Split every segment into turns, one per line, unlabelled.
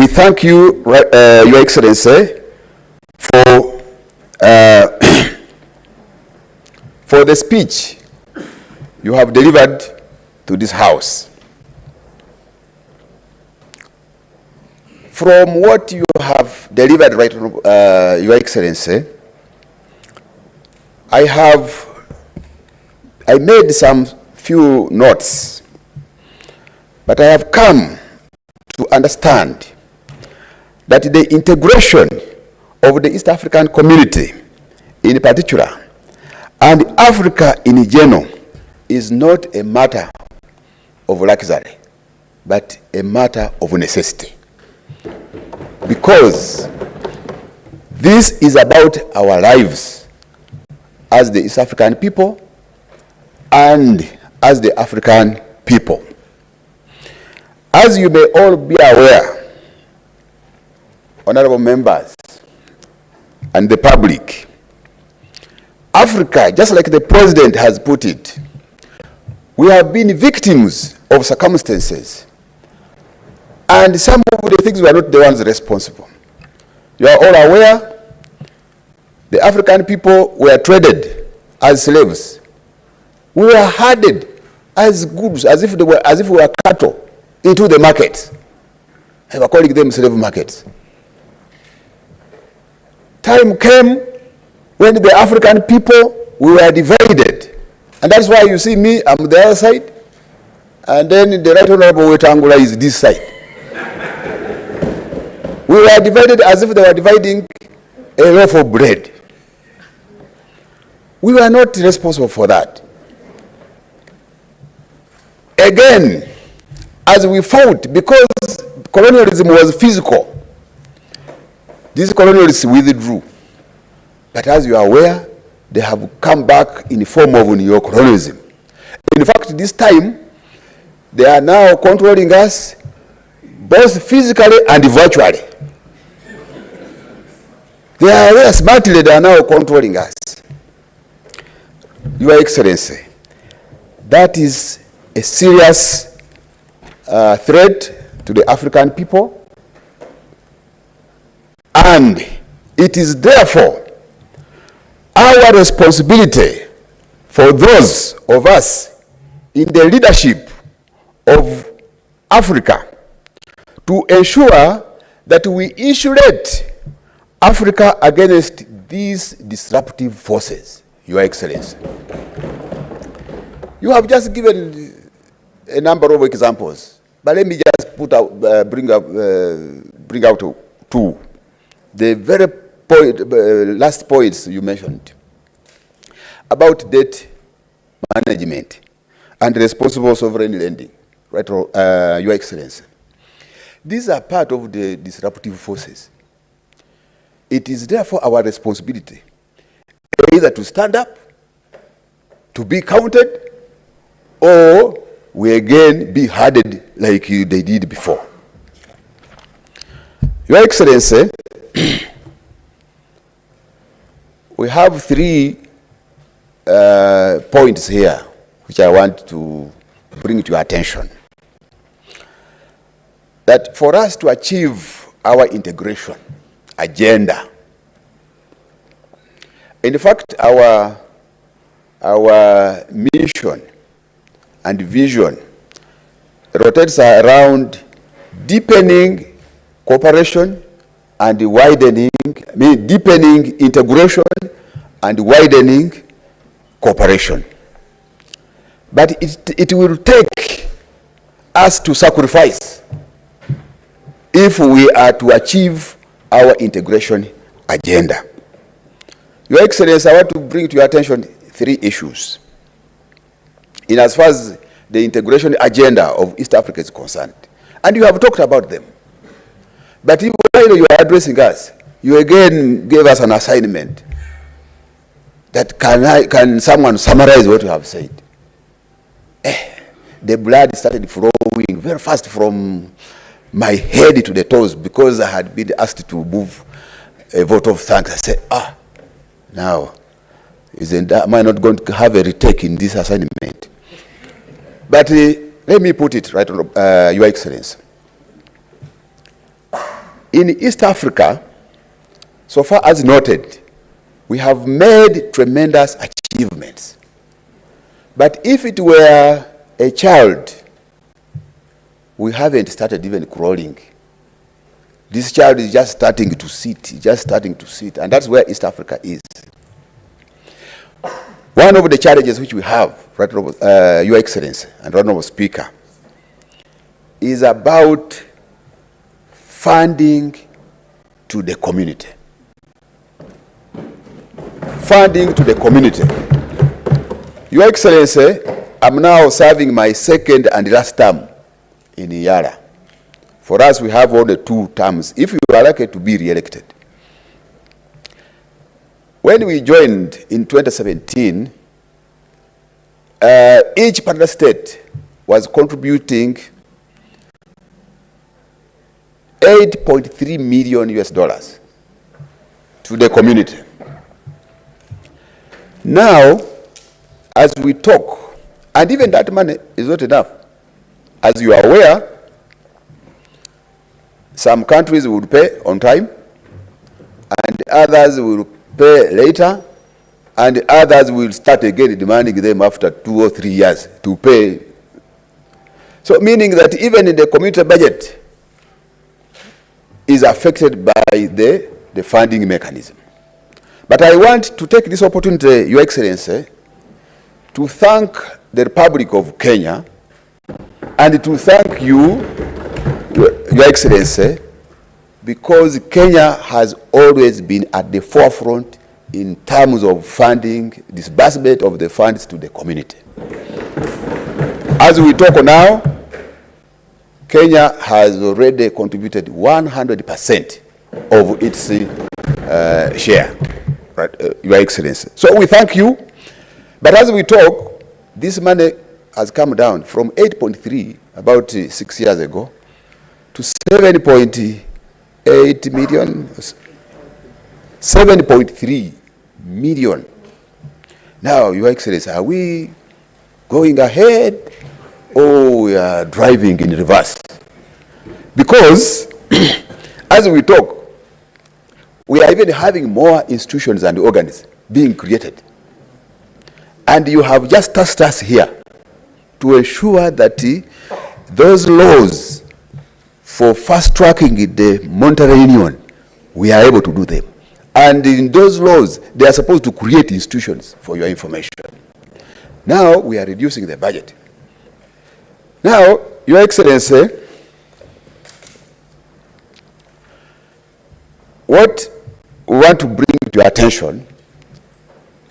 we thank you, Your Excellency, for for the speech you have delivered to this House. From what you have delivered, right, Your Excellency, I made some few notes, but I have come to understand that the integration of the East African community in particular and Africa in general is not a matter of luxury, but a matter of necessity. Because this is about our lives as the East African people and as the African people. As you may all be aware, honorable members and the public, Africa, just like the president has put it, we have been victims of circumstances, and some of the things we are not the ones responsible. You are all aware, the African people were traded as slaves. We were herded as goods, as if we were cattle, into the market. They were calling them slave markets. Time came when the African people, we were divided. And that's why you see me, I'm the other side, and then the Right Honorable Wetangula is this side. We were divided as if they were dividing a loaf of bread. We were not responsible for that. Again, as we fought, because colonialism was physical, these colonialists withdrew. But as you are aware, they have come back in the form of neo-colonialism. In fact, this time, they are now controlling us both physically and virtually. They are very smartly, they are now controlling us. Your Excellency, that is a serious threat to the African people, and it is therefore our responsibility for those of us in the leadership of Africa to ensure that we insulate Africa against these disruptive forces, Your Excellency. You have just given a number of examples, but let me just bring out two. The very last points you mentioned about debt management and responsible sovereign lending, right, Your Excellency. These are part of the disruptive forces. It is therefore our responsibility either to stand up, to be counted, or we again be herded like they did before. Your Excellency, we have 3 points here which I want to bring to your attention. That for us to achieve our integration agenda, in fact, our mission and vision rotates around deepening cooperation and widening, deepening integration and widening cooperation. But it will take us to sacrifice if we are to achieve our integration agenda. Your Excellency, I want to bring to your attention 3 issues in as far as the integration agenda of East Africa is concerned. And you have talked about them. But while you are addressing us, you again gave us an assignment that can someone summarize what you have said? The blood started flowing very fast from my head to the toes because I had been asked to move a vote of thanks. I said, now, am I not going to have a retake in this assignment? But let me put it right on, Your Excellency. in East Africa, so far as noted, we have made tremendous achievements. But if it were a child, we haven't started even crawling. This child is just starting to sit, and that's where East Africa is. One of the challenges which we have, right, Your Excellency and Honorable Speaker, is about funding to the community. Funding to the community. Your Excellency, I'm now serving my second and last term in Yara. For us, we have only 2 terms, if you are lucky to be re-elected. When we joined in 2017, each partner state was contributing $8.3 million to the community. Now, as we talk, and even that money is not enough. As you are aware, some countries would pay on time, and others will pay later, and others will start again demanding them after 2 or 3 years to pay. So meaning that even in the community budget is affected by the funding mechanism. But I want to take this opportunity, Your Excellency, to thank the Republic of Kenya and to thank you, Your Excellency, because Kenya has always been at the forefront in terms of funding, disbursement of the funds to the community. As we talk now, Kenya has already contributed 100% of its share, right, Your Excellency. So we thank you. But as we talk, this money has come down from 8.3 about 6 years ago to 7.8 million, 7.3 million. Now, Your Excellency, are we going ahead or we are driving in reverse? Because as we talk, we are even having more institutions and organs being created. And you have just tasked us here to ensure that those laws for fast-tracking the monetary union, we are able to do them. And in those laws, they are supposed to create institutions, for your information. Now, we are reducing the budget. Now, Your Excellency, what we want to bring to your attention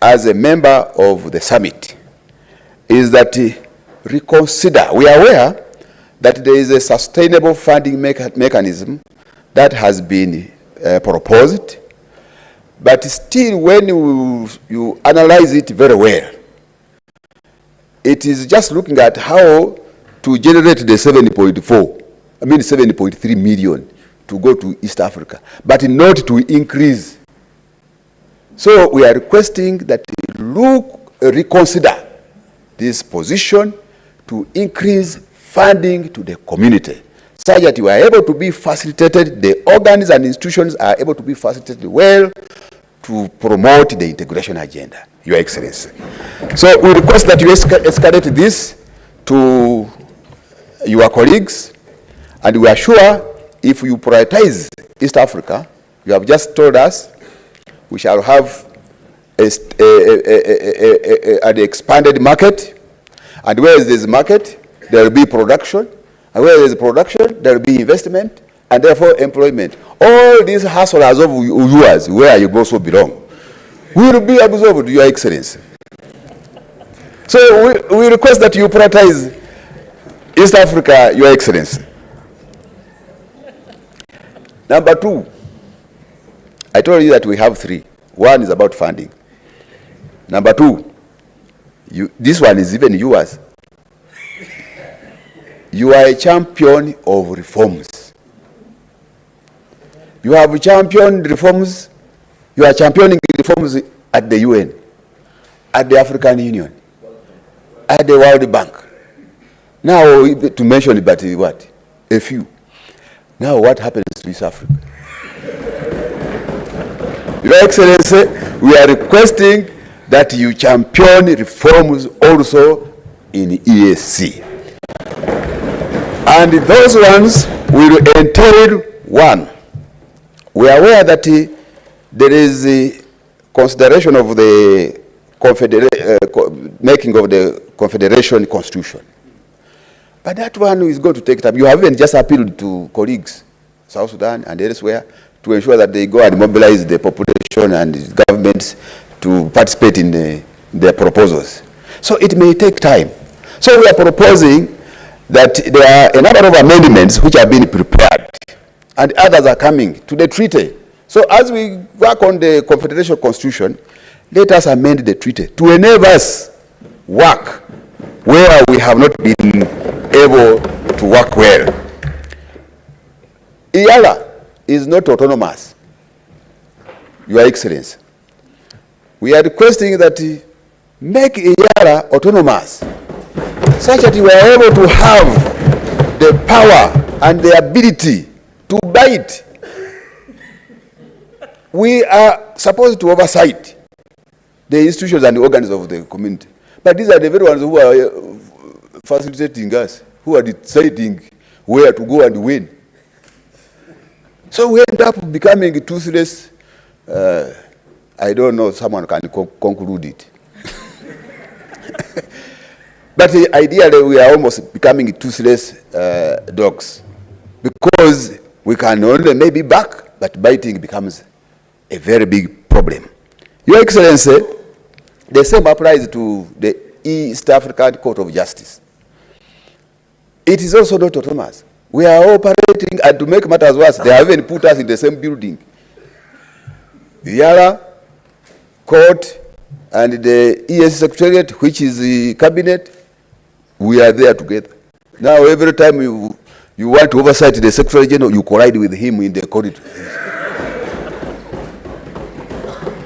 as a member of the summit is that reconsider. We are aware that there is a sustainable funding mechanism that has been proposed, but still when you analyze it very well, it is just looking at how to generate the 7.3 million to go to East Africa, but not to increase. So we are requesting that you reconsider this position to increase funding to the community, such that you are able to be facilitated, the organs and institutions are able to be facilitated well to promote the integration agenda, Your Excellency. So we request that you escalate this to your colleagues, and we are sure if you prioritize East Africa, you have just told us, we shall have an expanded market, and where there is market, there will be production, and where there is production, there will be investment, and therefore employment. All these hustlers of yours, where you also belong, will be absorbed, Your Excellency. So we request that you prioritize East Africa, Your Excellency. Number 2, I told you that we have 3. 1 is about funding. Number 2, this one is even yours. You are a champion of reforms. You have championed reforms. You are championing reforms at the UN, at the African Union, at the World Bank. Now, to mention it, but what? A few. Now, what happens to East Africa? Your Excellency, we are requesting that you champion reforms also in EAC. And those ones will entail, one, we are aware that there is a consideration of the making of the Confederation Constitution. But that one is going to take time. You haven't just appealed to colleagues, South Sudan and elsewhere, to ensure that they go and mobilize the population and governments to participate in their proposals. So it may take time. So we are proposing that there are a number of amendments which have been prepared, and others are coming to the treaty. So as we work on the Confederation Constitution, let us amend the treaty to enable us work where we have not been able to work well. IALA is not autonomous, Your Excellency. We are requesting that make IALA autonomous, such that we are able to have the power and the ability to bite. We are supposed to oversight the institutions and the organs of the community. But these are the very ones who are facilitating us, who are deciding where to go and when. So we end up becoming toothless. I don't know, someone can conclude it. But ideally, we are almost becoming toothless dogs, because we can only maybe back, but biting becomes a very big problem. Your Excellency, the same applies to the East African Court of Justice. It is also not autonomous. We are operating, and to make matters worse, they have even put us in the same building. The IALA Court and the EAC Secretariat, which is the cabinet, we are there together. Now every time you want to oversight the Secretary General, you collide with him in the corridor.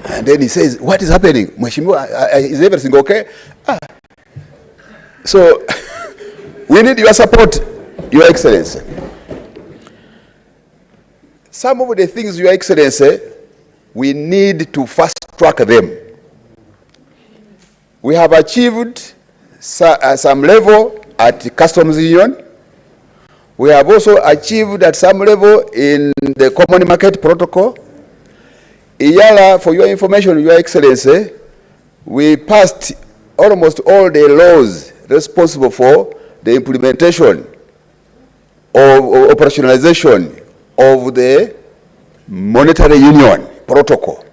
And then he says, what is happening? Mheshimiwa, is everything okay? So we need your support, Your Excellency. Some of the things, Your Excellency, we need to fast track them. We have achieved some level at Customs Union. We have also achieved at some level in the Common Market Protocol. IALA, for your information, Your Excellency, we passed almost all the laws responsible for the implementation of operationalization of the Monetary Union Protocol.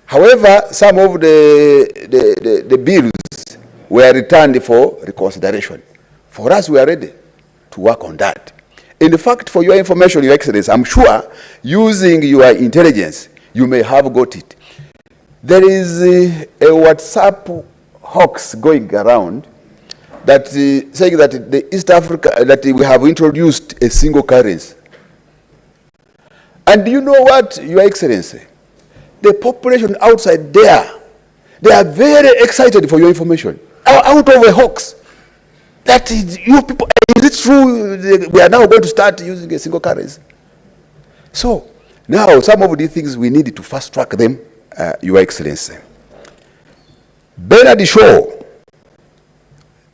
However, some of the bills were returned for reconsideration. For us, we are ready to work on that. In fact, for your information, Your Excellency, I'm sure using your intelligence, you may have got it. There is a WhatsApp hoax going around that saying that the East Africa, that we have introduced a single currency. And you know what, Your Excellency? The population outside there, they are very excited, for your information, out of a hoax. That is, you people, is it true we are now going to start using a single currency? So, now some of these things we need to fast track them, Your Excellency. Bernard Shaw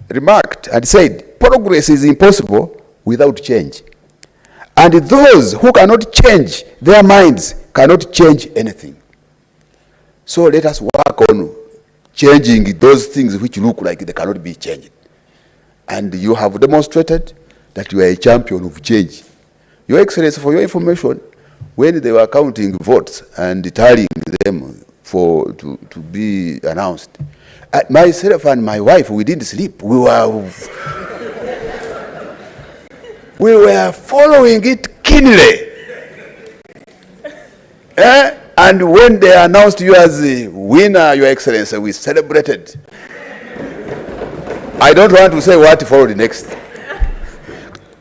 remarked and said, progress is impossible without change. And those who cannot change their minds cannot change anything. So let us work on changing those things which look like they cannot be changed. And you have demonstrated that you are a champion of change. Your Excellency, for your information, when they were counting votes and tallying them to be announced, myself and my wife, we didn't sleep. We were following it keenly. And when they announced you as the winner, Your Excellency, we celebrated. I don't want to say what followed next,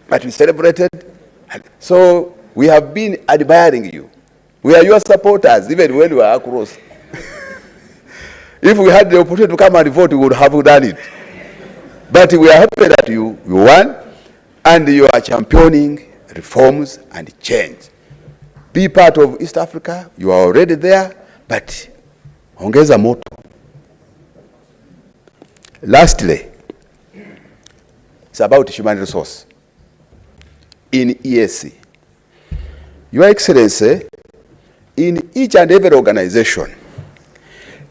but we celebrated. So we have been admiring you. We are your supporters, even when we are across. If we had the opportunity to come and vote, we would have done it. But we are happy that you won, and you are championing reforms and change. Be part of East Africa. You are already there. but ongeza moto. Lastly, it's about human resource in EAC. Your Excellency, in each and every organization,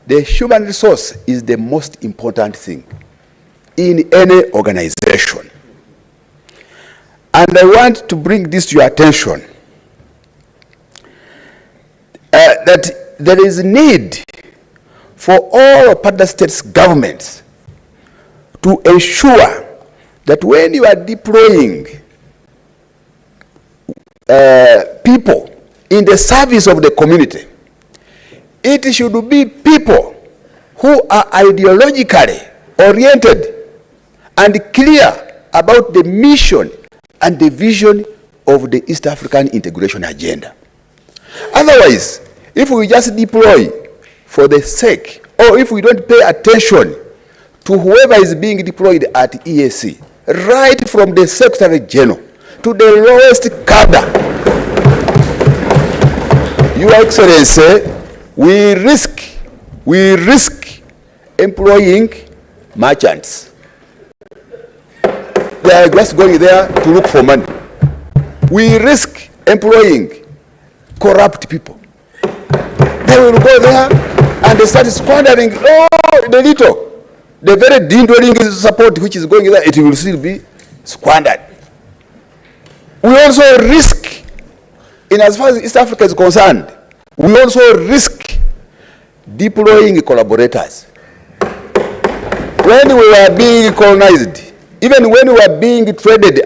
the human resource is the most important thing in any organization. And I want to bring this to your attention, that there is need for all partner states governments to ensure that when you are deploying people in the service of the community, it should be people who are ideologically oriented and clear about the mission and the vision of the East African integration agenda. Otherwise, if we just deploy for the sake, or if we don't pay attention to whoever is being deployed at EAC, right from the Secretary General to the lowest cadre, Your Excellency, we risk employing merchants. They are just going there to look for money. We risk employing corrupt people. They will go there and they start squandering the little, the very dwindling support which is going there, it will still be squandered. We also risk, in as far as East Africa is concerned, we also risk deploying collaborators. When we were being colonized, even when we were being traded